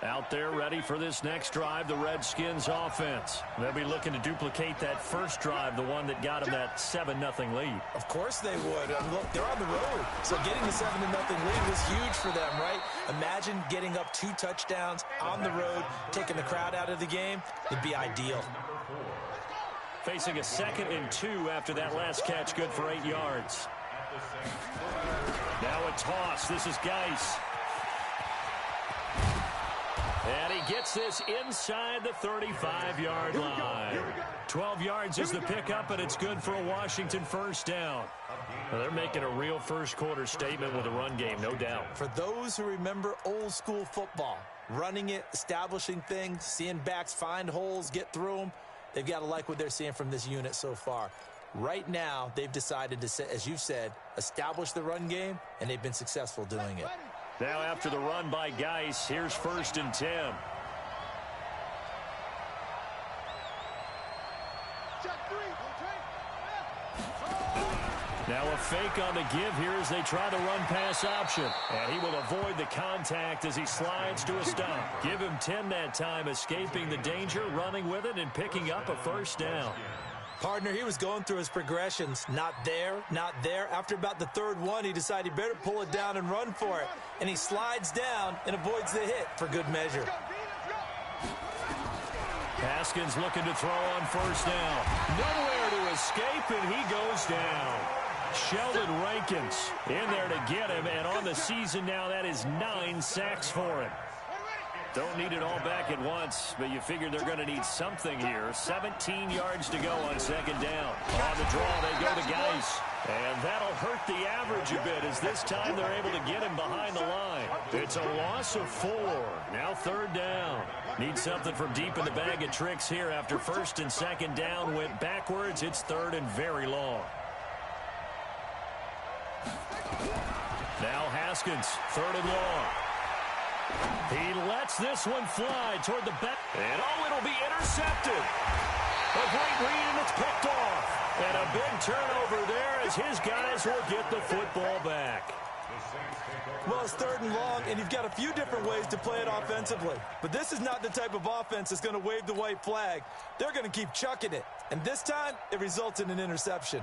Out there ready for this next drive, the Redskins offense. They'll be looking to duplicate that first drive, the one that got them that 7-0 lead. Of course they would. Look, they're on the road, so getting the 7-0 lead was huge for them, right? Imagine getting up 2 touchdowns on the road, taking the crowd out of the game. It'd be ideal. Facing a 2nd and 2 after that last catch, good for 8 yards. Now a toss. This is Geis. And he gets this inside the 35-yard line. 12 yards is the pickup, and it's good for a Washington first down. Well, they're making a real first-quarter statement with a run game, no doubt. For those who remember old-school football, running it, establishing things, seeing backs find holes, get through them, they've got to like what they're seeing from this unit so far. Right now, they've decided to, as you said, establish the run game, and they've been successful doing it. Now after the run by Geis, here's 1st and 10. Now a fake on the give here as they try the run-pass option. And he will avoid the contact as he slides to a stop. Give him 10 that time, escaping the danger, running with it, and picking up a first down. Partner, he was going through his progressions. Not there, not there. After about the 3rd one, he decided he better pull it down and run for it. And he slides down and avoids the hit for good measure. Haskins looking to throw on first down. Nowhere to escape, and he goes down. Sheldon Rankins in there to get him, and on the season now, that is 9 sacks for him. Don't need it all back at once, but you figure they're going to need something here. 17 yards to go on 2nd down. On the draw, they go to Geis. And that'll hurt the average a bit as this time they're able to get him behind the line. It's a loss of 4. Now 3rd down. Need something from deep in the bag of tricks here after 1st and 2nd down went backwards. It's 3rd and very long. Now Haskins, 3rd and long. He lets this one fly toward the back. And, it'll be intercepted. A great read, and it's picked off. And a big turnover there as his guys will get the football back. Well, it's 3rd and long, and you've got a few different ways to play it offensively. But this is not the type of offense that's going to wave the white flag. They're going to keep chucking it. And this time, it results in an interception.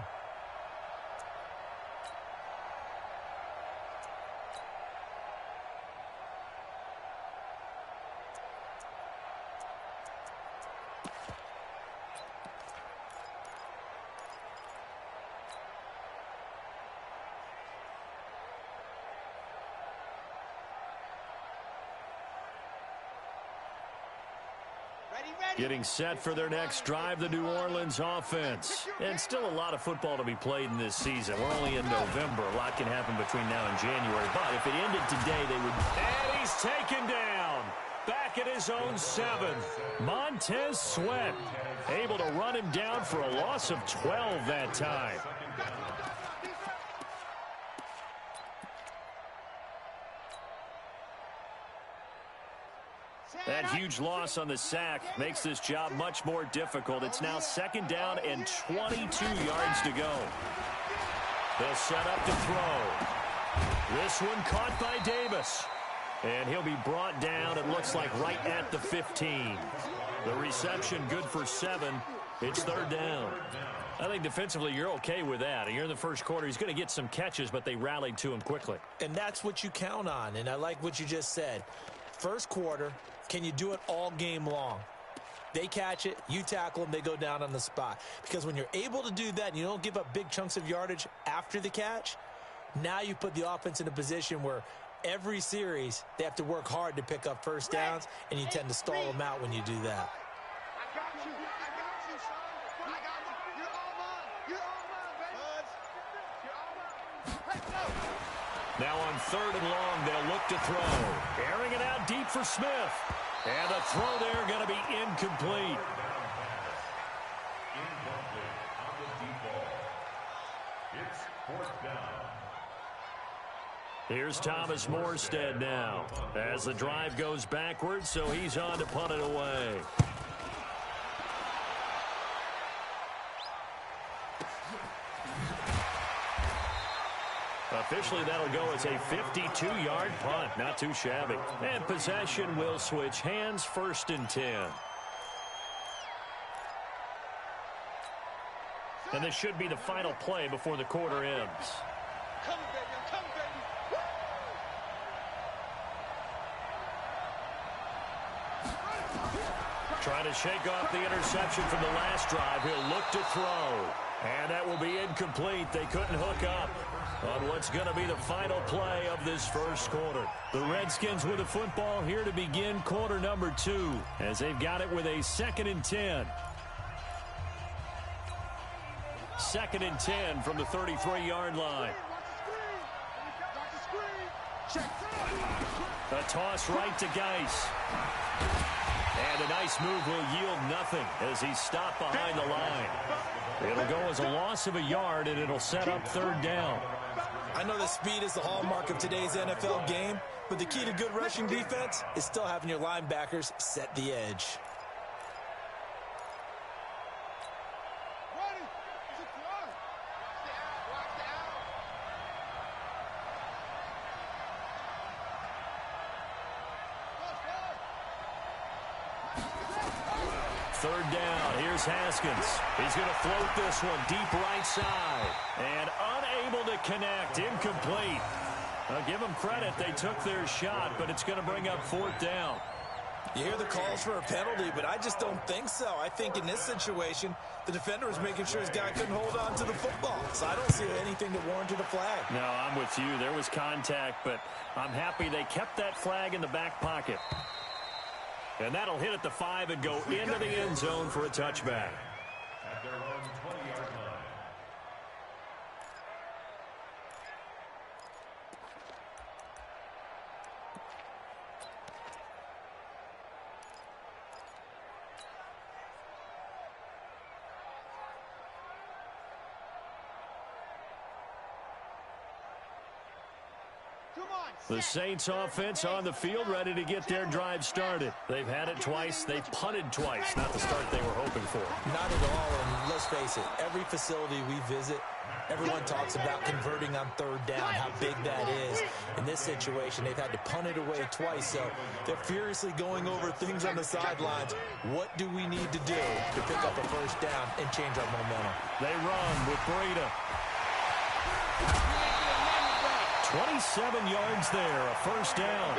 Getting set for their next drive, the New Orleans offense. And still a lot of football to be played in this season. We're only in November. A lot can happen between now and January. But if it ended today, they would... And he's taken down. Back at his own 7. Montez Sweat able to run him down for a loss of 12 that time. That huge loss on the sack makes this job much more difficult. It's now 2nd down and 22 yards to go. They'll set up to throw. This one caught by Davis. And he'll be brought down, it looks like, right at the 15. The reception good for 7. It's 3rd down. I think defensively you're okay with that. You're in the first quarter. He's going to get some catches, but they rallied to him quickly. And that's what you count on, and I like what you just said. First quarter, can you do it all game long? They catch it, you tackle them, they go down on the spot. Because when you're able to do that and you don't give up big chunks of yardage after the catch, now you put the offense in a position where every series they have to work hard to pick up first downs, and you tend to stall them out when you do that. Now on 3rd and long, they'll look to throw. Airing it out deep for Smith. And the throw there going to be incomplete. It's 4th down. Here's Thomas Morstead now as the drive goes backwards, so he's on to punt it away. Officially, that'll go as a 52-yard punt. Not too shabby. And possession will switch hands, 1st and 10. And this should be the final play before the quarter ends. Come, baby. Come, baby. Trying to shake off the interception from the last drive. He'll look to throw. And that will be incomplete. They couldn't hook up on what's going to be the final play of this first quarter. The Redskins with the football here to begin quarter number 2 as they've got it with a 2nd and 10. 2nd and 10 from the 33-yard line. A toss right to Geis. And a nice move will yield nothing as he's stopped behind the line. It'll go as a loss of a yard, and it'll set up 3rd down. I know that speed is the hallmark of today's NFL game, but the key to good rushing defense is still having your linebackers set the edge. Third down. Here's Haskins. He's going to float this one deep right side. And unable to connect. Incomplete. I'll give them credit. They took their shot, but it's going to bring up 4th down. You hear the calls for a penalty, but I just don't think so. I think in this situation, the defender was making sure his guy couldn't hold on to the football. So I don't see anything that warranted a flag. No, I'm with you. There was contact, but I'm happy they kept that flag in the back pocket. And that'll hit at the 5 and go into the end zone for a touchback. At their own 20-yard line. The Saints offense on the field, ready to get their drive started. They've had it twice. They've punted twice. Not the start they were hoping for. Not at all, and let's face it, every facility we visit, everyone talks about converting on 3rd down, how big that is. In this situation, they've had to punt it away twice, so they're furiously going over things on the sidelines. What do we need to do to pick up a 1st down and change our momentum? They run with Breida. 27 yards there, a 1st down.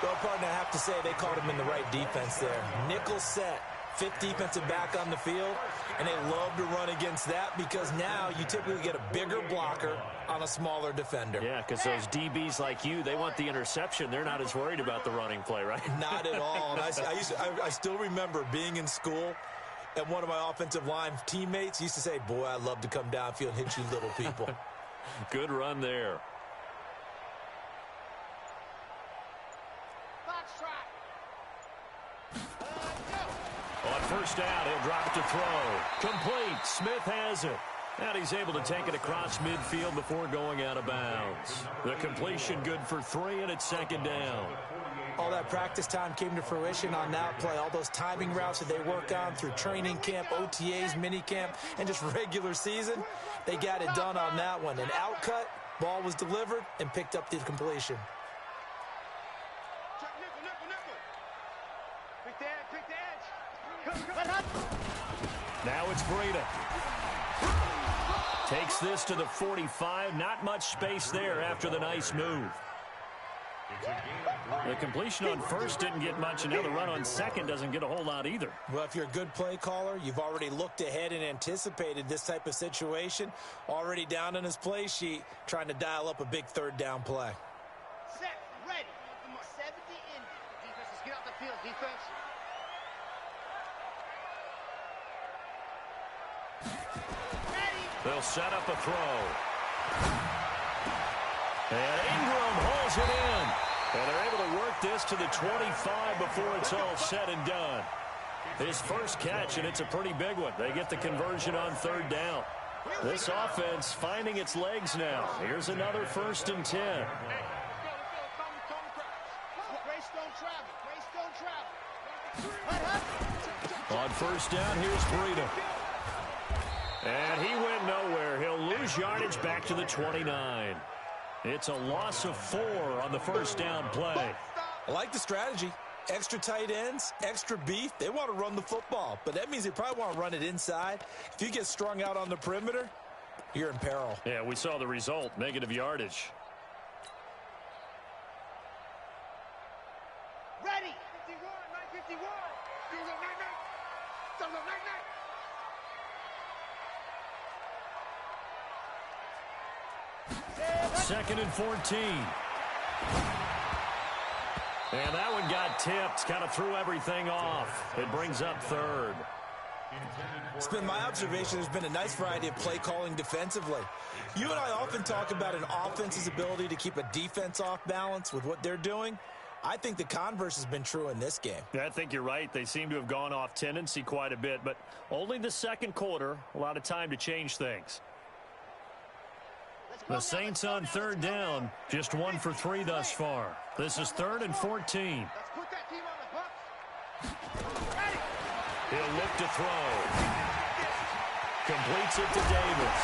Well, partner, I have to say they called him in the right defense there. Nickel set, 5th defensive back on the field, and they love to run against that because now you typically get a bigger blocker on a smaller defender. Yeah, because those DBs like you, they want the interception. They're not as worried about the running play, right? Not at all. And I still remember being in school, and one of my offensive line teammates used to say, boy, I'd love to come downfield and hit you little people. Good run there. On 1st down, he'll drop it to throw. Complete. Smith has it. And he's able to take it across midfield before going out of bounds. The completion good for 3, and it's 2nd down. All that practice time came to fruition on that play. All those timing routes that they work on through training camp, OTAs, minicamp, and just regular season, they got it done on that one. An outcut, ball was delivered, and picked up the completion. Now it's Breida. Takes this to the 45. Not much space there after the nice move. The completion on 1st didn't get much, and now the run on 2nd doesn't get a whole lot either. Well, if you're a good play caller, you've already looked ahead and anticipated this type of situation. Already down on his play sheet, trying to dial up a big 3rd down play. Set, ready. Number 70 in. Defense, let's get out the field. Defense. They'll set up a throw. And Ingram hauls it in. And they're able to work this to the 25 before it's all said and done. His first catch, and it's a pretty big one. They get the conversion on 3rd down. This offense finding its legs now. Here's another 1st and 10. On 1st down, here's Breida. And he went nowhere. He'll lose yardage back to the 29. It's a loss of 4 on the first down play. I like the strategy. Extra tight ends, extra beef. They want to run the football, but that means they probably want to run it inside. If you get strung out on the perimeter, you're in peril. Yeah, we saw the result, negative yardage. Ready. 51, 951. 2nd and 14. And that one got tipped, kind of threw everything off. It brings up 3rd. It's been my observation there's been a nice variety of play calling defensively. You and I often talk about an offense's ability to keep a defense off balance with what they're doing. I think the converse has been true in this game. Yeah, I think you're right. They seem to have gone off tendency quite a bit, but only the second quarter, a lot of time to change things. The Saints on 3rd down, just 1 for 3 thus far. This is 3rd and 14. Let's put that team on the hooks. Ready. He'll look to throw. Completes it to Davis.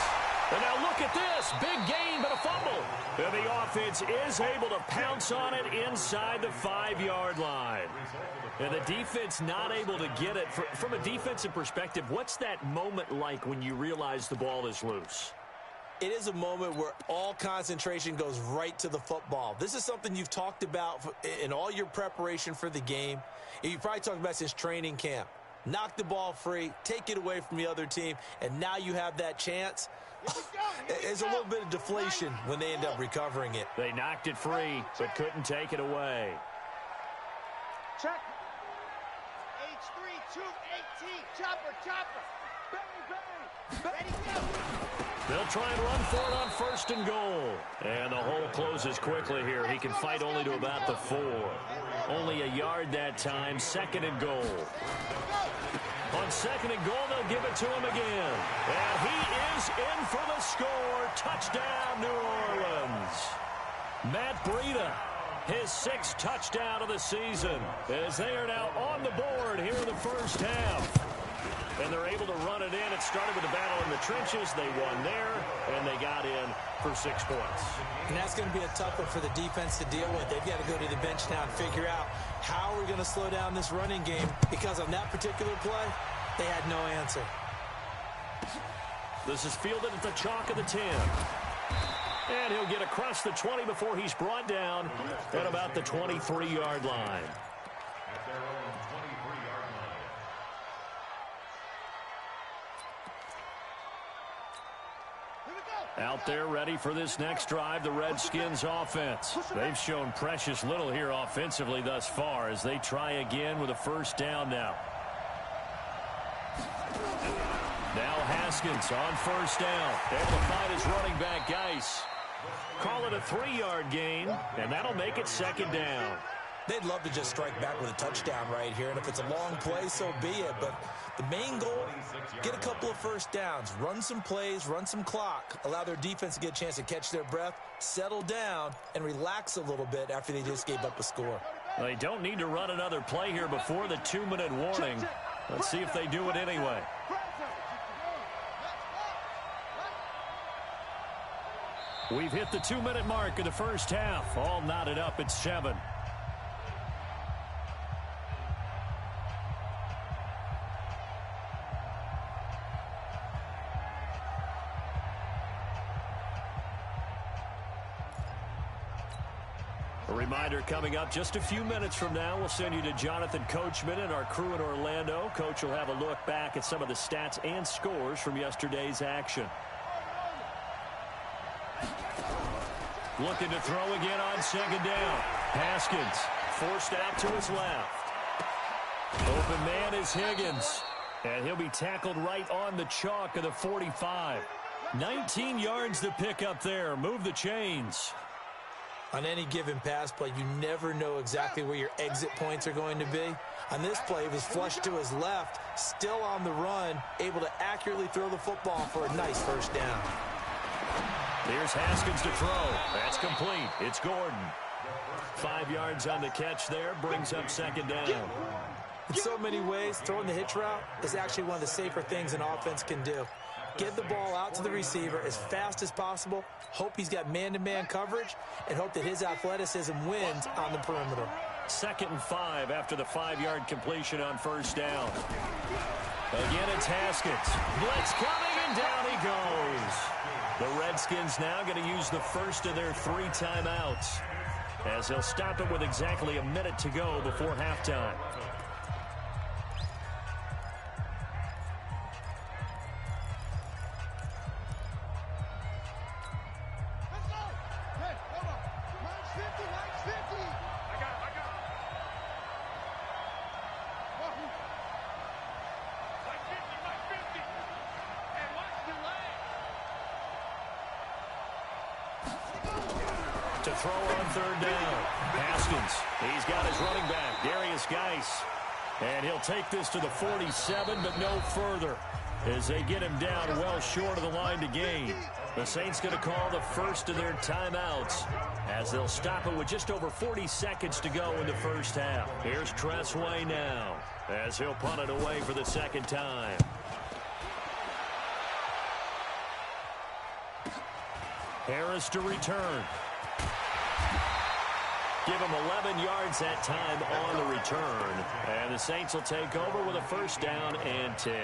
And now look at this. Big gain, but a fumble. And the offense is able to pounce on it inside the 5-yard line. And the defense not able to get it. From a defensive perspective, what's that moment like when you realize the ball is loose? It is a moment where all concentration goes right to the football. This is something you've talked about in all your preparation for the game. You probably talked about since training camp. Knock the ball free, take it away from the other team, and now you have that chance. There's a little bit of deflation when they end up recovering it. They knocked it free, but couldn't take it away. Check. H3, 218. Chopper. Bang. Ready, go. They'll try and run for it on 1st and goal. And the hole closes quickly here. He can fight only to about the 4. Only a yard that time. 2nd and goal. On 2nd and goal, they'll give it to him again. And he is in for the score. Touchdown, New Orleans. Matt Breida, his 6th touchdown of the season, as they are now on the board here in the first half. And they're able to run it in. It started with a battle in the trenches. They won there, and they got in for 6 points. And that's going to be a tough one for the defense to deal with. They've got to go to the bench now and figure out how we're going to slow down this running game, because on that particular play, they had no answer. This is fielded at the chalk of the 10. And he'll get across the 20 before he's brought down at about the 23-yard line. At their own 23-yard line. Out there ready for this next drive, the Redskins offense. They've shown precious little here offensively thus far as they try again with a 1st down now. Now Haskins on 1st down. Able to find his running back, Geis. Call it a 3-yard gain, and that'll make it 2nd down. They'd love to just strike back with a touchdown right here, and if it's a long play, so be it. But the main goal, get a couple of 1st downs, run some plays, run some clock, allow their defense to get a chance to catch their breath, settle down, and relax a little bit after they just gave up a score. They don't need to run another play here before the 2-minute warning. Let's see if they do it anyway. We've hit the 2-minute mark of the first half. All knotted up at 7. A reminder coming up just a few minutes from now, we'll send you to Jonathan Coachman and our crew in Orlando. Coach will have a look back at some of the stats and scores from yesterday's action. Looking to throw again on 2nd down. Haskins forced out to his left. Open man is Higgins. And he'll be tackled right on the chalk of the 45. 19 yards to pick up there. Move the chains. On any given pass play, you never know exactly where your exit points are going to be. On this play, it was flushed to his left, still on the run, able to accurately throw the football for a nice 1st down. Here's Haskins to throw. That's complete. It's Gordon. 5 yards on the catch there. Brings up 2nd down. In so many ways, throwing the hitch route is actually one of the safer things an offense can do. Get the ball out to the receiver as fast as possible. Hope he's got man-to-man coverage, and hope that his athleticism wins on the perimeter. 2nd and 5 after the 5-yard completion on first down. Again, it's Haskins. Blitz coming, and down he goes. The Redskins now going to use the first of their 3 timeouts, as they'll stop it with exactly a minute to go before halftime. To throw on 3rd down. Haskins, he's got his running back, Darius Geis. And he'll take this to the 47, but no further, as they get him down well short of the line to gain. The Saints going to call the first of their timeouts, as they'll stop it with just over 40 seconds to go in the first half. Here's Tressway now, as he'll punt it away for the 2nd time. Harris to return. Give him 11 yards that time on the return. And the Saints will take over with a 1st down and 10.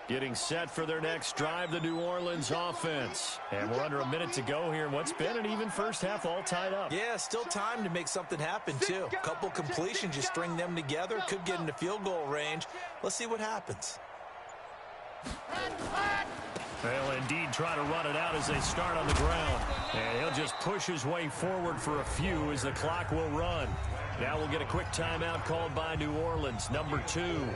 Getting set for their next drive, the New Orleans offense. And we're under a minute to go here in what's been an even first half, all tied up. Yeah, still time to make something happen, too. A couple completions, you string them together, could get into field goal range. Let's see what happens. They'll indeed try to run it out as they start on the ground. And he'll just push his way forward for a few as the clock will run. Now we'll get a quick timeout called by New Orleans, number 2.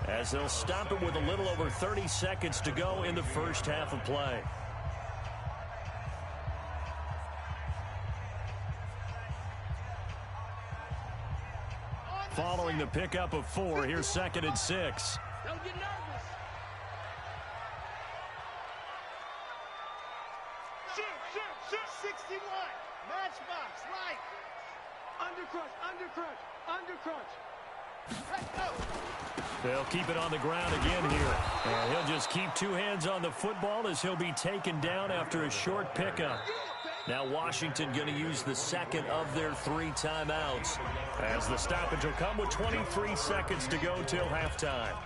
As they'll stop it with a little over 30 seconds to go in the first half of play. Following the pickup of 4, here's 2nd and 6. Don't get nervous. Shoot. 61. Matchbox, right. Undercrunch. Let's go. They'll keep it on the ground again here. And he'll just keep 2 hands on the football as he'll be taken down after a short pickup. Now Washington going to use the 2nd of their 3 timeouts, as the stoppage will come with 23 seconds to go till halftime.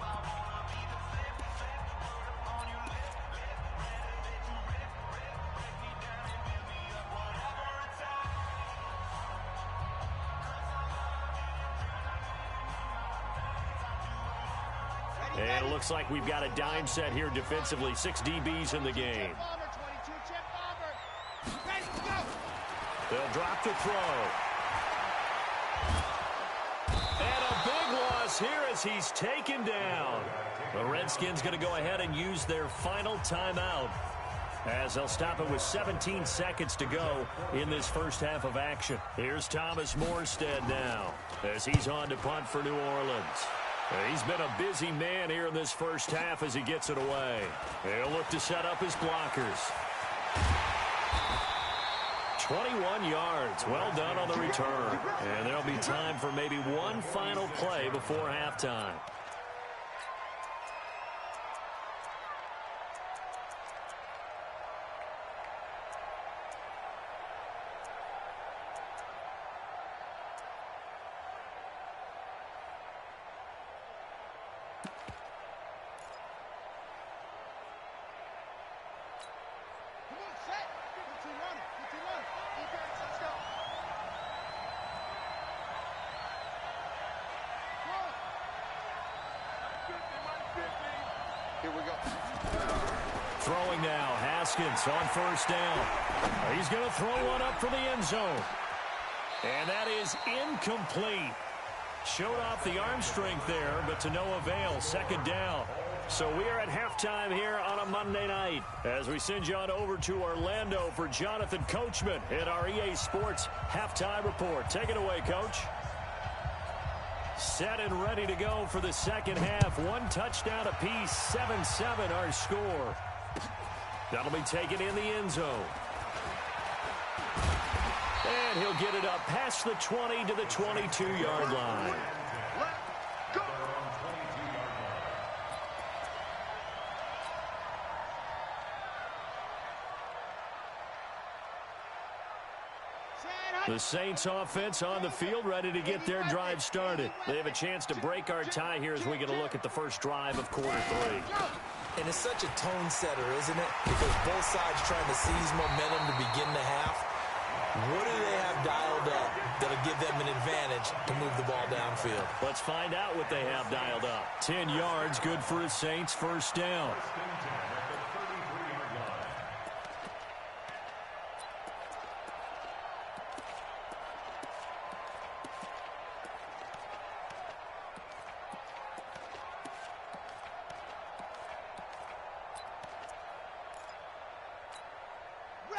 And it looks like we've got a dime set here defensively. 6 DBs in the game. They'll drop the throw. And a big loss here as he's taken down. The Redskins going to go ahead and use their final timeout, as they'll stop it with 17 seconds to go in this first half of action. Here's Thomas Morstead now, as he's on to punt for New Orleans. He's been a busy man here in this first half as he gets it away. He'll look to set up his blockers. 21 yards. Well done on the return. And there'll be time for maybe one final play before halftime. Here we go. Throwing now, Haskins on first down. He's going to throw one up for the end zone. And that is incomplete. Showed off the arm strength there, but to no avail. 2nd down. So we are at halftime here on a Monday night as we send you on over to Orlando for Jonathan Coachman in our EA Sports Halftime Report. Take it away, Coach. Set and ready to go for the second half. One touchdown apiece, 7-7 our score. That'll be taken in the end zone. And he'll get it up past the 20 to the 22-yard line. The Saints offense on the field, ready to get their drive started. They have a chance to break our tie here as we get a look at the first drive of quarter 3. And it's such a tone setter, isn't it? Because both sides trying to seize momentum to begin the half. What do they have dialed up that'll give them an advantage to move the ball downfield? Let's find out what they have dialed up. 10 yards, good for a Saints first down.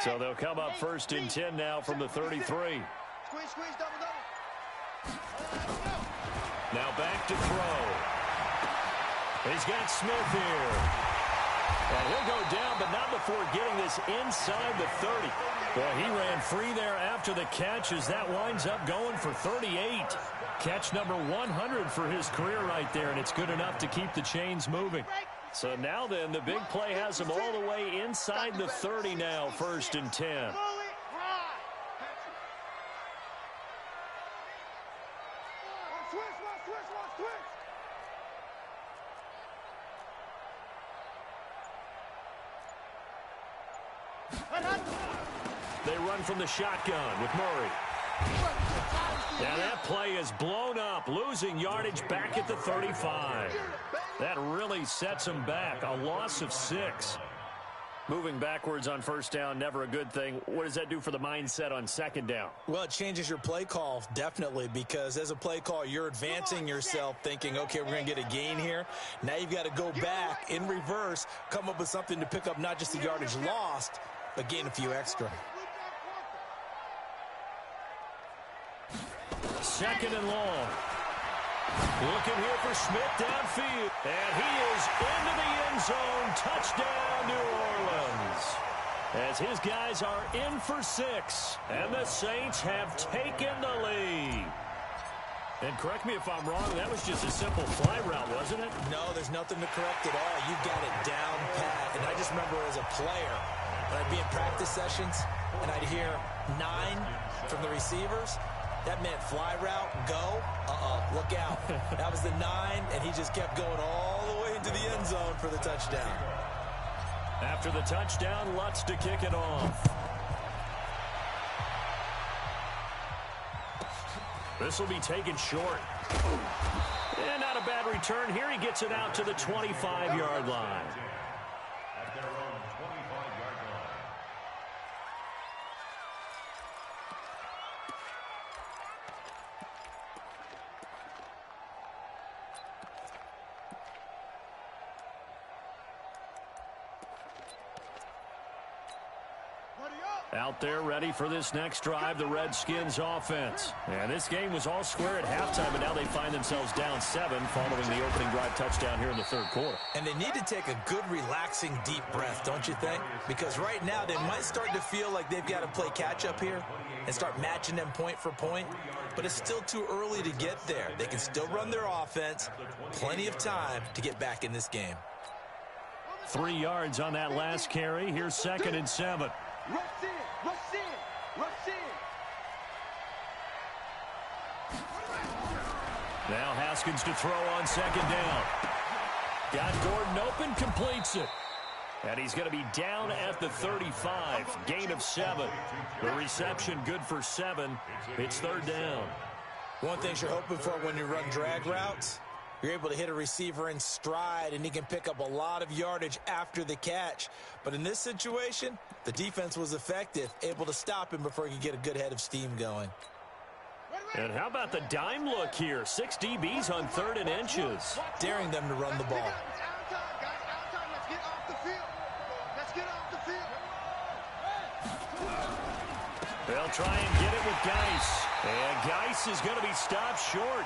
So they'll come up first and 10 now from the 33. Squeeze, double. Now back to throw. He's got Smith here. And he'll go down, but not before getting this inside the 30. Well, he ran free there after the catch as that winds up going for 38. Catch number 100 for his career right there, and it's good enough to keep the chains moving. So now then, the big play has him all the way inside the 30 now, first and 10. They run from the shotgun with Murray. Now that play is blown up, losing yardage back at the 35. That really sets him back, a loss of 6. Moving backwards on first down, never a good thing. What does that do for the mindset on second down? Well, it changes your play call, definitely, because as a play call, you're advancing yourself thinking, okay, we're going to get a gain here. Now you've got to go back in reverse, come up with something to pick up not just the yardage lost, but gain a few extra. Second and long. Looking here for Smith downfield. And he is into the end zone. Touchdown, New Orleans. As his guys are in for 6. And the Saints have taken the lead. And correct me if I'm wrong, that was just a simple fly route, wasn't it? No, there's nothing to correct at all. You got it down pat. And I just remember as a player, when I'd be in practice sessions, and I'd hear 9 from the receivers, that meant fly route, go, look out. That was the 9, and he just kept going all the way into the end zone for the touchdown. After the touchdown, Lutz to kick it off. This will be taken short. And not a bad return here. He gets it out to the 25-yard line. At their own 25-yard line. Out there ready for this next drive, the Redskins offense. And this game was all square at halftime, but now they find themselves down 7 following the opening drive touchdown here in the third quarter. And they need to take a good, relaxing, deep breath, don't you think? Because right now they might start to feel like they've got to play catch-up here and start matching them point for point. But it's still too early to get there. They can still run their offense. Plenty of time to get back in this game. 3 yards on that last carry. Here's second and 7. Rush in. Now Haskins to throw on second down. Got Gordon open, completes it. And he's going to be down at the 35. Gain of 7. The reception good for 7. It's third down. One thing you're hoping for when you run drag routes, you're able to hit a receiver in stride, and he can pick up a lot of yardage after the catch. But in this situation, the defense was effective, able to stop him before he could get a good head of steam going. And how about the dime look here? 6 DBs on 3rd and inches. Daring them to run the ball. field. Let's get off the field. They'll try and get it with Geis. And Geis is going to be stopped short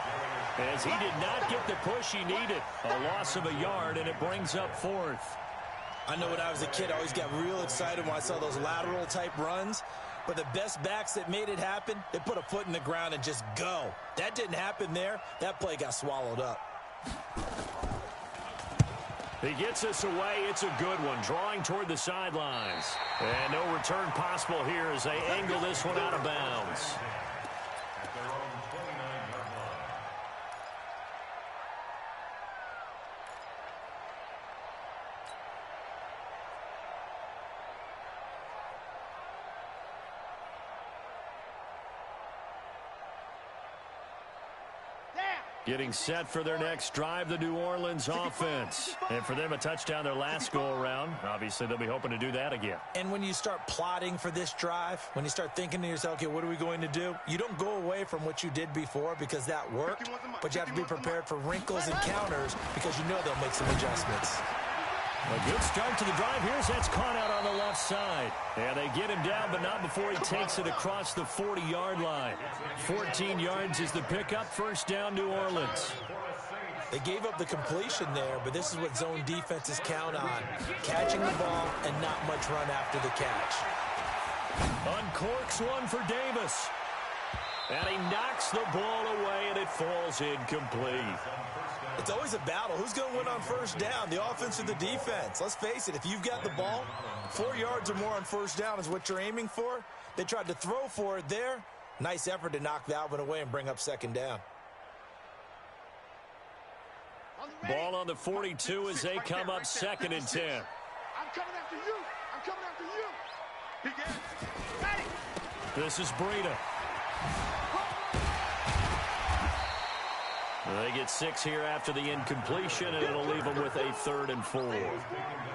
as he did not get the push he needed. A loss of a yard, and it brings up fourth. I know when I was a kid, I always got real excited when I saw those lateral-type runs. But the best backs that made it happen, they put a foot in the ground and just go. That didn't happen there. That play got swallowed up. He gets us away. It's a good one, drawing toward the sidelines. And no return possible here as they angle this one out of bounds. At their own 29-yard line. Getting set for their next drive, the New Orleans offense. And for them, a touchdown their last go-around. Obviously, they'll be hoping to do that again. And when you start plotting for this drive, when you start thinking to yourself, okay, what are we going to do? You don't go away from what you did before because that worked, but you have to be prepared for wrinkles and counters because you know they'll make some adjustments. A good start to the drive. Here's that's caught out on the left side. And they get him down, but not before he takes it across the 40-yard line. 14 yards is the pickup. First down, New Orleans. They gave up the completion there, but this is what zone defenses count on. Catching the ball and not much run after the catch. Uncorks one for Davis. And he knocks the ball away, and it falls incomplete. It's always a battle. Who's going to win on first down, the offense or the defense? Let's face it, if you've got the ball, 4 yards or more on first down is what you're aiming for. They tried to throw for it there. Nice effort to knock that one away and bring up second down. Ball on the 42 as they come up 2nd and 10. I'm coming after you. I'm coming after you. Begin. This is Breida. They get 6 here after the incompletion, and it'll leave them with a 3rd and 4.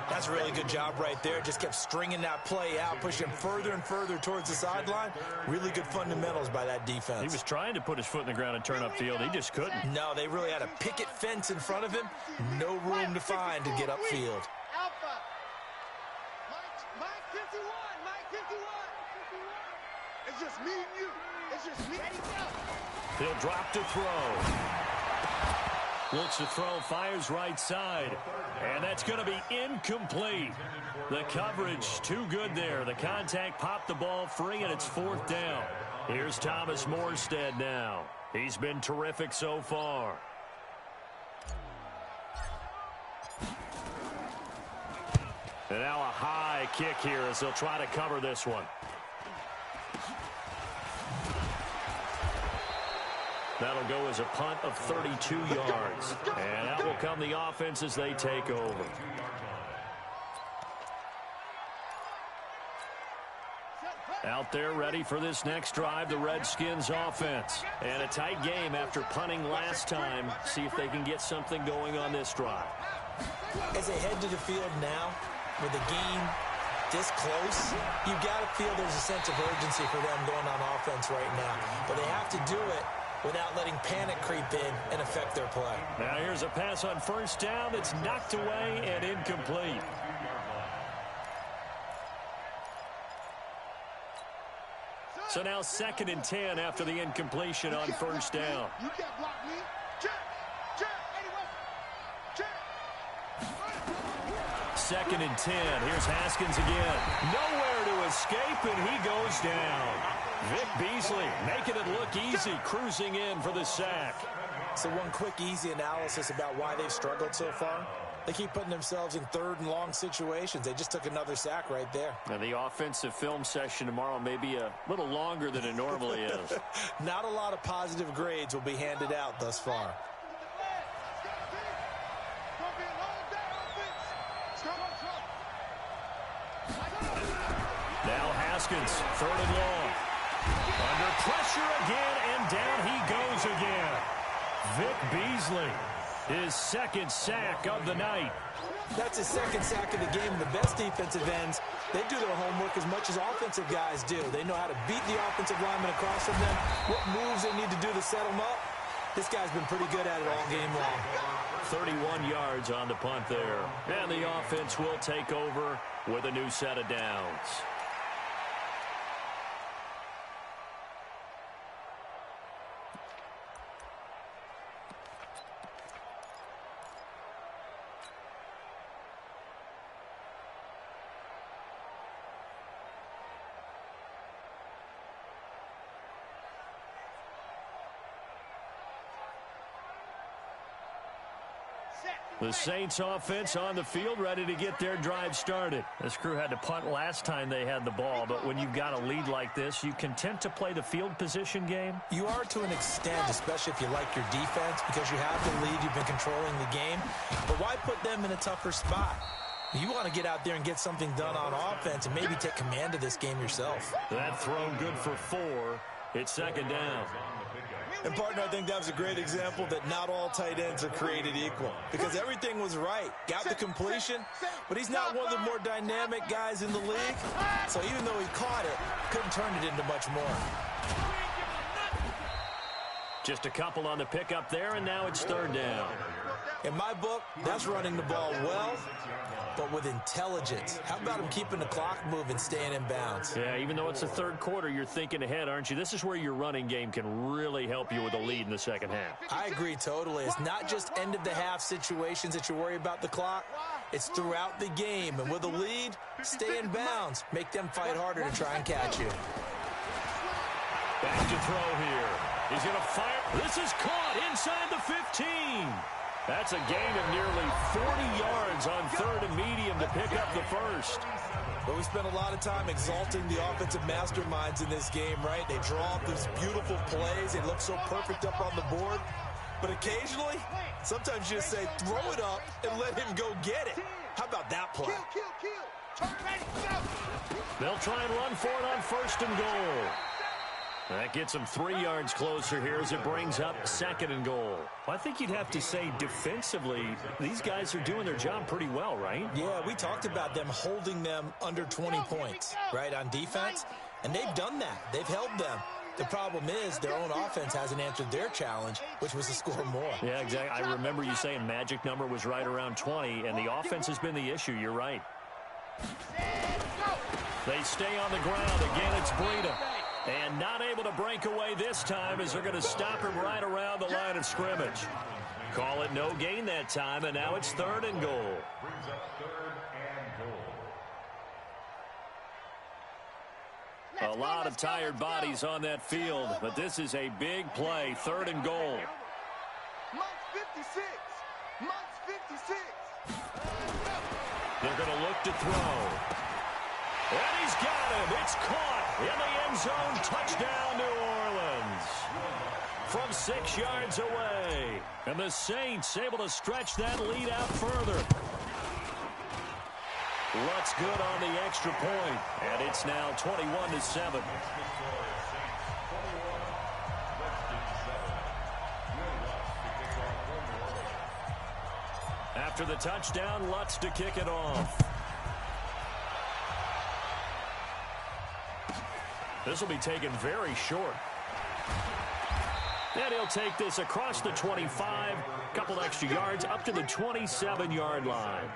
That's a really good job right there. Just kept stringing that play out, pushing him further and further towards the sideline. Really good fundamentals by that defense. He was trying to put his foot in the ground and turn upfield. He just couldn't. No, they really had a picket fence in front of him. No room to find to get upfield. Alpha. Mike 51. Mike 51. It's just me and you. It's just me. Ready, go. He'll drop to throw. Looks to throw, fires right side. And that's going to be incomplete. The coverage too good there. The contact popped the ball free, and it's 4th down. Here's Thomas Morstead now. He's been terrific so far. And now a high kick here as they'll try to cover this one. That'll go as a punt of 32 yards. And that will come the offense as they take over. Out there ready for this next drive, the Redskins offense. And a tight game after punting last time. See if they can get something going on this drive. As they head to the field now, with the game this close, you've got to feel there's a sense of urgency for them going on offense right now. But they have to do it without letting panic creep in and affect their play. Now here's a pass on first down that's knocked away and incomplete. So now 2nd and 10 after the incompletion on first down. You can't block me. Check. Check. 2nd and 10. Here's Haskins again. Nowhere to escape, and he goes down. Vic Beasley making it look easy, cruising in for the sack. So one quick, easy analysis about why they've struggled so far. They keep putting themselves in 3rd and long situations. They just took another sack right there. Now the offensive film session tomorrow may be a little longer than it normally is. Not a lot of positive grades will be handed out thus far. Now Haskins, 3rd and long. Under pressure again, and down he goes again. Vic Beasley, his 2nd sack of the night. That's his 2nd sack of the game. The best defensive ends, they do their homework as much as offensive guys do. They know how to beat the offensive lineman across from them, what moves they need to do to set them up. This guy's been pretty good at it all game long. 31 yards on the punt there. And the offense will take over with a new set of downs. The Saints offense on the field, ready to get their drive started. This crew had to punt last time they had the ball, but when you've got a lead like this, you content to play the field position game? You are to an extent, especially if you like your defense, because you have the lead, you've been controlling the game. But why put them in a tougher spot? You want to get out there and get something done on offense and maybe take command of this game yourself. That throw good for 4. It's second down. And, partner, I think that was a great example that not all tight ends are created equal, because everything was right. Got the completion, but he's not one of the more dynamic guys in the league. So even though he caught it, couldn't turn it into much more. Just a couple on the pickup there, and now it's third down. In my book, that's running the ball well, but with intelligence. How about him keeping the clock moving, staying in bounds? Yeah, even though it's the third quarter, you're thinking ahead, aren't you? This is where your running game can really help you with a lead in the second half. I agree totally. It's not just end-of-the-half situations that you worry about the clock. It's throughout the game. And with a lead, stay in bounds. Make them fight harder to try and catch you. Back to throw here. He's going to fire. This is caught inside the 15. That's a gain of nearly 40 yards on third and medium to pick up the first. Well, we spent a lot of time exalting the offensive masterminds in this game, right? They draw up these beautiful plays. They look so perfect up on the board. But occasionally, sometimes you just say, throw it up and let him go get it. How about that play? They'll try and run for it on first and goal. That gets them 3 yards closer here as it brings up second and goal. Well, I think you'd have to say defensively, these guys are doing their job pretty well, right? Yeah, we talked about them holding them under 20 points, right, on defense. And they've done that. They've held them. The problem is their own offense hasn't answered their challenge, which was to score more. Yeah, exactly. I remember you saying magic number was right around 20, and the offense has been the issue. You're right. They stay on the ground. Again, it's Breida. And not able to break away this time as they're going to stop him right around the line of scrimmage. Call it no gain that time, and now it's third and goal. Brings up third and goal. A lot of tired bodies on that field, but this is a big play, third and goal. Month 56. Month 56. They're going to look to throw. And he's got him. It's caught in the end zone. Touchdown, New Orleans. From 6 yards away. And the Saints able to stretch that lead out further. Lutz good on the extra point. And it's now 21-7. After the touchdown, Lutz to kick it off. This will be taken very short. And he'll take this across the 25, couple extra yards, up to the 27-yard line.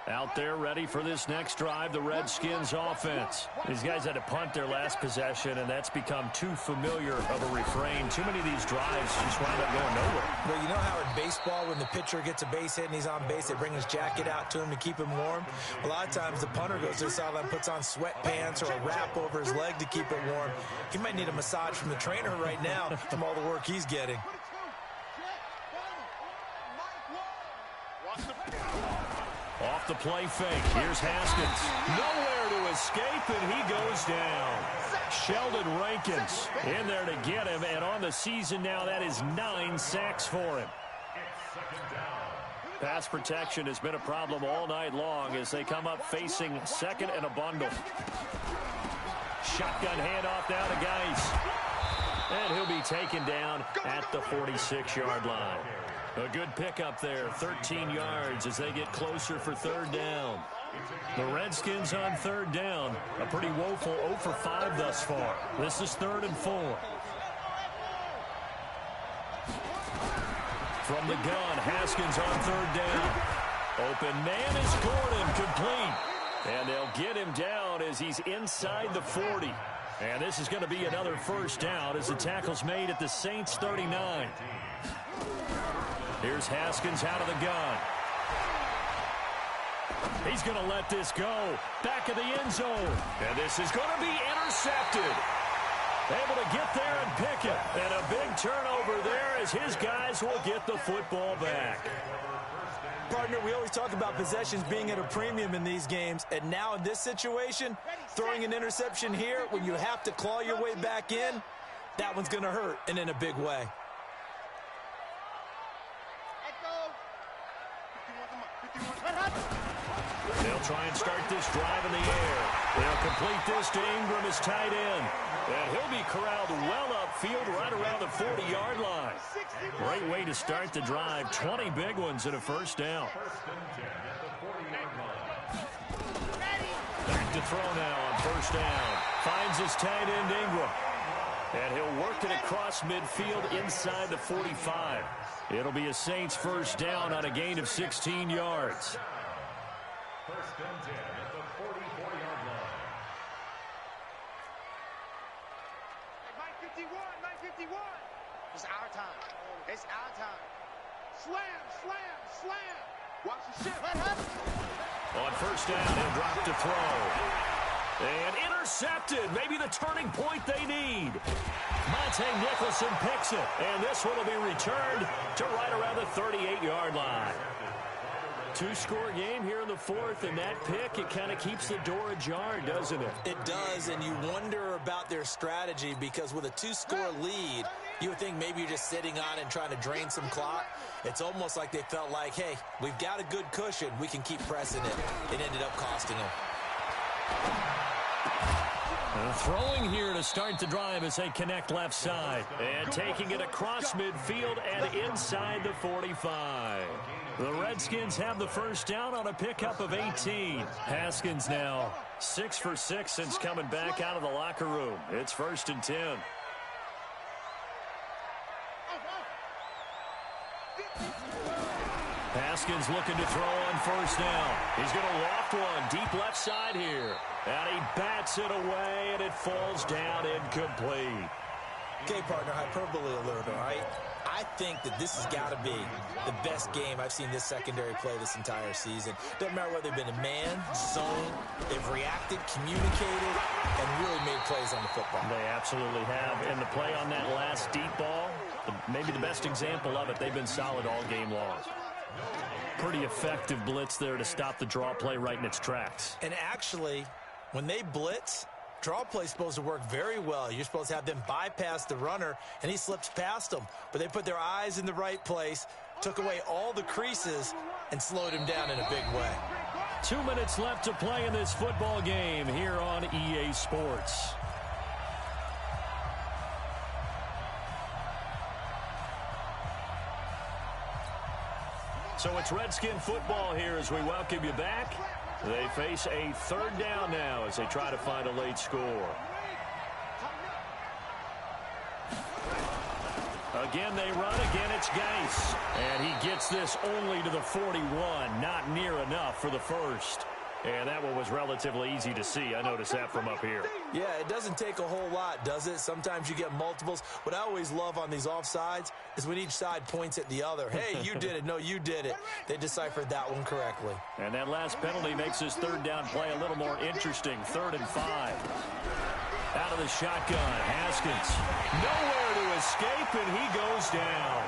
Out there ready for this next drive, the Redskins offense. These guys had to punt their last possession, and that's become too familiar of a refrain. Too many of these drives just wind up going nowhere. Well, you know how in baseball, when the pitcher gets a base hit and he's on base, they bring his jacket out to him to keep him warm? A lot of times the punter goes to the sideline, puts on sweatpants or a wrap over his leg to keep it warm. He might need a massage from the trainer right now from all the work he's getting. Off the play fake. Here's Haskins. Nowhere to escape, and he goes down. Sheldon Rankins in there to get him, and on the season now, that is 9 sacks for him. Pass protection has been a problem all night long as they come up facing second and a bundle. Shotgun handoff now to Geis. And he'll be taken down at the 46-yard line. A good pickup there, 13 yards as they get closer for third down. The Redskins on third down. A pretty woeful 0 for 5 thus far. This is 3rd and 4. From the gun, Haskins on third down. Open man is Gordon, complete. And they'll get him down as he's inside the 40. And this is going to be another first down as the tackle's made at the Saints 39. Here's Haskins out of the gun. He's going to let this go. Back of the end zone. And this is going to be intercepted. Able to get there and pick it. And a big turnover there as his guys will get the football back. Partner, we always talk about possessions being at a premium in these games. And now in this situation, throwing an interception here when you have to claw your way back in, that one's going to hurt, and in a big way. They'll try and start this drive in the air. They'll complete this to Ingram as tight end. And he'll be corralled well upfield right around the 40-yard line. Great way to start the drive. 20 big ones and a first down. Back to throw now on first down. Finds his tight end Ingram. And he'll work it across midfield inside the 45. It'll be a Saints first down on a gain of 16 yards. First and 10 at the 44-yard line. Hey, Mike 51. It's our time. It's our time. Slam, slam, slam. Watch the shit. On first down, he'll drop to throw. And intercepted. Maybe the turning point they need. Monte Nicholson picks it. And this one will be returned to right around the 38-yard line. Two-score game here in the fourth, and that pick, it kind of keeps the door ajar, doesn't it? It does, and you wonder about their strategy because with a two-score lead, you would think maybe you're just sitting on and trying to drain some clock. It's almost like they felt like, hey, we've got a good cushion. We can keep pressing it. It ended up costing them. Throwing here to start the drive as they connect left side. And taking it across midfield and inside the 45. The Redskins have the first down on a pickup of 18. Haskins now 6 for 6 since coming back out of the locker room. It's 1st and 10. Haskins looking to throw on first down. He's going to loft one deep left side here. And he bats it away, and it falls down incomplete. Okay, partner, hyperbole alert, all right? I think that this has got to be the best game I've seen this secondary play this entire season. Doesn't matter whether they've been a man, zone, they've reacted, communicated, and really made plays on the football. They absolutely have. And the play on that last deep ball, maybe the best example of it, they've been solid all game long. Pretty effective blitz there to stop the draw play right in its tracks. And actually, when they blitz, draw play's supposed to work very well. You're supposed to have them bypass the runner, and he slips past them. But they put their eyes in the right place, took away all the creases, and slowed him down in a big way. 2 minutes left to play in this football game here on EA Sports. So it's Redskin football here as we welcome you back. They face a third down now as they try to find a late score. Again, they run. Again, it's Geis. And he gets this only to the 41. Not near enough for the first. And that one was relatively easy to see. I noticed that from up here. Yeah, it doesn't take a whole lot, does it? Sometimes you get multiples. What I always love on these offsides is when each side points at the other. Hey, you did it. No, you did it. They deciphered that one correctly. And that last penalty makes this third down play a little more interesting. 3rd and 5. Out of the shotgun, Haskins. Nowhere to escape, and he goes down.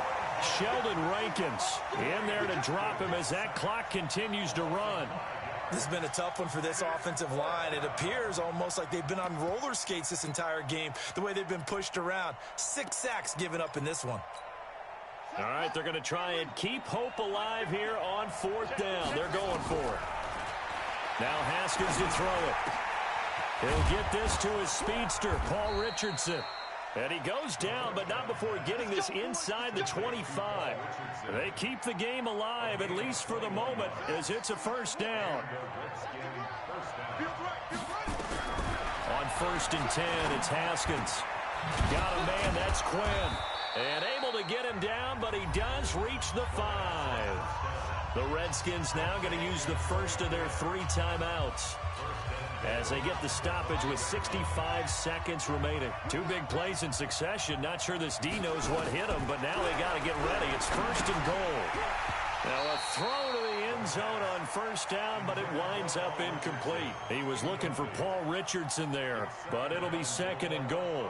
Sheldon Rankins in there to drop him as that clock continues to run. This has been a tough one for this offensive line. It appears almost like they've been on roller skates this entire game, the way they've been pushed around. 6 sacks given up in this one. All right, they're going to try and keep hope alive here on 4th down. They're going for it. Now Haskins to throw it. He'll get this to his speedster, Paul Richardson. And he goes down, but not before getting this inside the 25. They keep the game alive, at least for the moment, as it's a first down. On 1st and 10, it's Haskins. Got a man, that's Quinn. And able to get him down, but he does reach the 5. The Redskins now going to use the first of their 3 timeouts as they get the stoppage with 65 seconds remaining. 2 big plays in succession. Not sure this D knows what hit him, but now they got to get ready. It's 1st and goal. Now a throw to the end zone on 1st down, but it winds up incomplete. He was looking for Paul Richardson there, but it'll be 2nd and goal.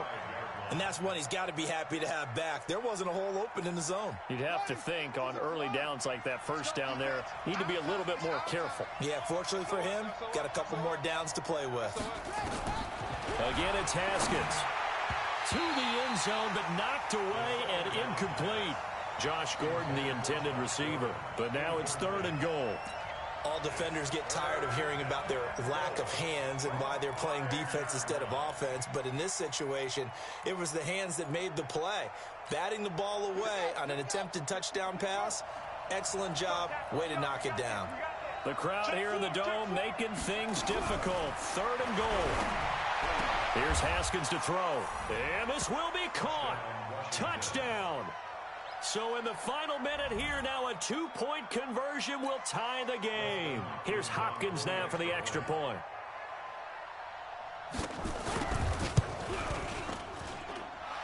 And that's one he's got to be happy to have back. There wasn't a hole open in the zone. You'd have to think on early downs like that 1st down there, need to be a little bit more careful. Yeah, fortunately for him, got a couple more downs to play with. Again, it's Haskins. To the end zone, but knocked away and incomplete. Josh Gordon, the intended receiver. But now it's 3rd and goal. All defenders get tired of hearing about their lack of hands and why they're playing defense instead of offense. But in this situation, it was the hands that made the play. Batting the ball away on an attempted touchdown pass, excellent job. Way to knock it down. The crowd here in the Dome making things difficult. 3rd and goal. Here's Haskins to throw. And this will be caught. Touchdown. So in the final minute here, now a 2-point conversion will tie the game. Here's Hopkins now for the extra point.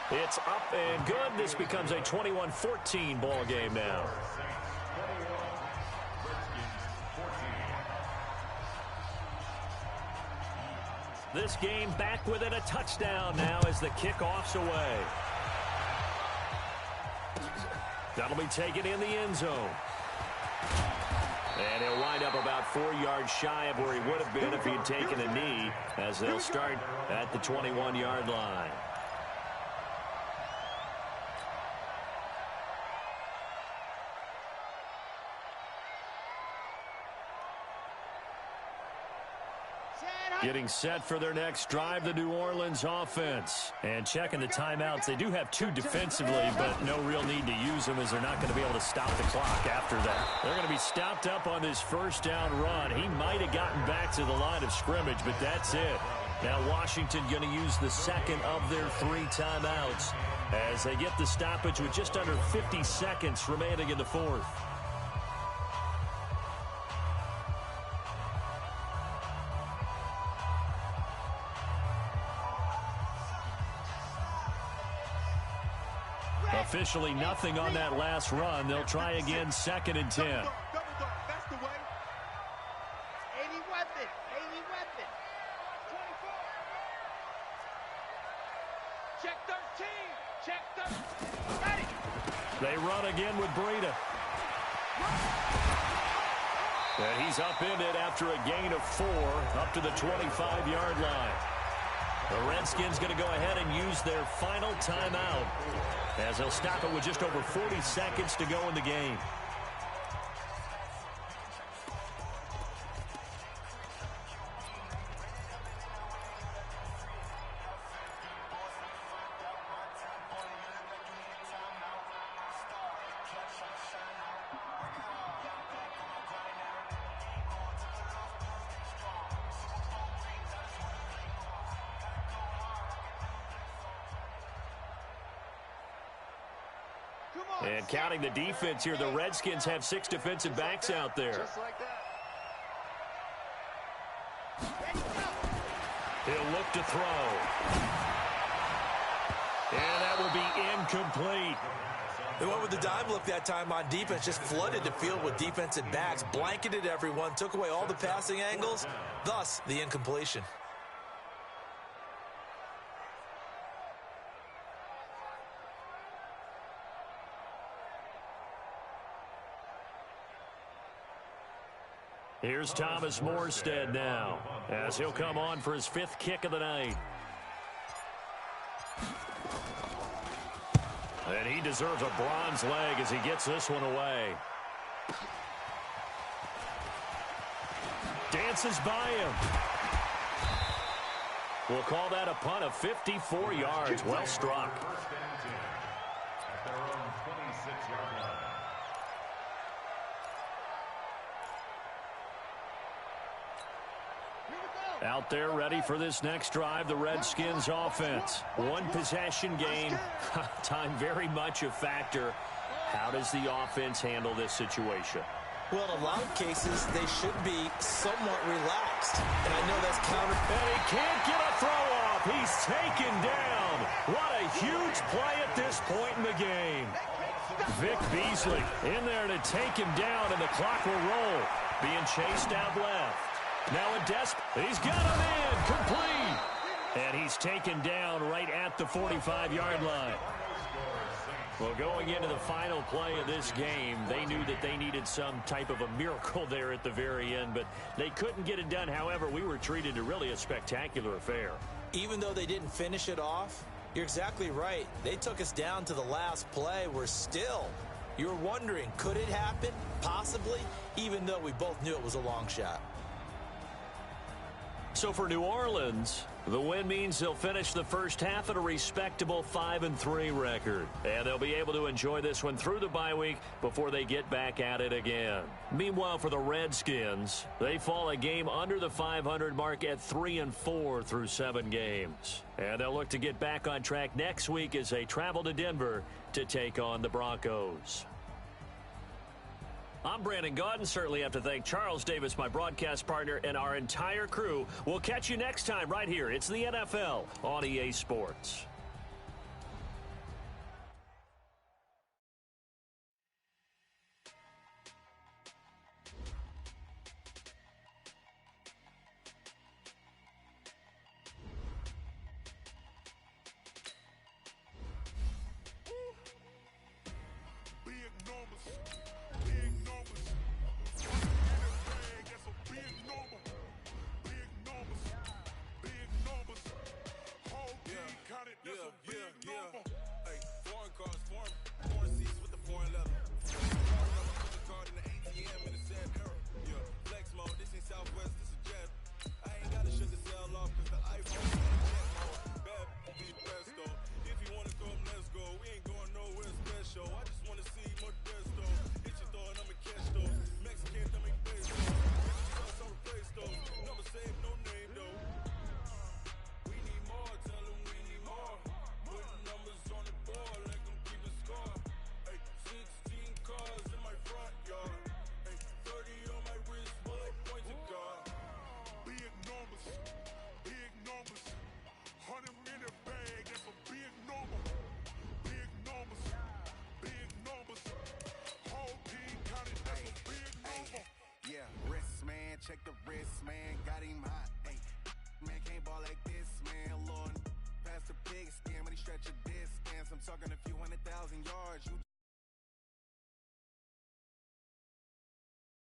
It's up and good. This becomes a 21-14 ball game now. This game back within a touchdown now as the kickoff's away. That'll be taken in the end zone. And he'll wind up about 4 yards shy of where he would have been if he had taken a knee, as they'll start at the 21-yard line. Getting set for their next drive, the New Orleans offense. And checking the timeouts. They do have 2 defensively, but no real need to use them as they're not going to be able to stop the clock after that. They're going to be stopped up on this 1st down run. He might have gotten back to the line of scrimmage, but that's it. Now Washington going to use the 2nd of their 3 timeouts as they get the stoppage with just under 50 seconds remaining in the 4th. Officially nothing on that last run. They'll try again, 2nd and 10. Double dog, that's the way. 80 weapon, 80 weapon. 24. Check 13, check 13. Got it. They run again with Breida. And he's upended after a gain of 4 up to the 25-yard line. The Redskins going to go ahead and use their final timeout as they'll stop it with just over 40 seconds to go in the game. And counting the defense here, the Redskins have 6 defensive backs out there. Just like that. He'll look to throw. And that will be incomplete. They went with the dime look that time on defense, just flooded the field with defensive backs, blanketed everyone, took away all the passing angles, thus the incompletion. Here's Thomas Morstead now, as he'll come on for his 5th kick of the night. And he deserves a bronze leg as he gets this one away. Dances by him. We'll call that a punt of 54 yards. Well struck. First and 10 at their own 26-yard line. Out there ready for this next drive, the Redskins offense. One possession game. Time very much a factor. How does the offense handle this situation? Well, in a lot of cases, they should be somewhat relaxed. And I know that's counter. And he can't get a throw off. He's taken down. What a huge play at this point in the game. Vic Beasley in there to take him down, and the clock will roll. Being chased out left. Now a he's got him in, complete. And he's taken down right at the 45-yard line. Well, going into the final play of this game, they knew that they needed some type of a miracle there at the very end, but they couldn't get it done. However, we were treated to really a spectacular affair. Even though they didn't finish it off, you're exactly right. They took us down to the last play. You're wondering, could it happen? Possibly, even though we both knew it was a long shot. So for New Orleans, the win means they'll finish the first half at a respectable 5-3 record. And they'll be able to enjoy this one through the bye week before they get back at it again. Meanwhile, for the Redskins, they fall a game under the 500 mark at 3-4 through 7 games. And they'll look to get back on track next week as they travel to Denver to take on the Broncos. I'm Brandon Gaudin. Certainly have to thank Charles Davis, my broadcast partner, and our entire crew. We'll catch you next time right here. It's the NFL on EA Sports. Check the wrist, man, got him hot. Ay, man, can't ball like this, man. Lord, past the pig skin when he stretch a disc. I'm talking a few 100,000 yards. You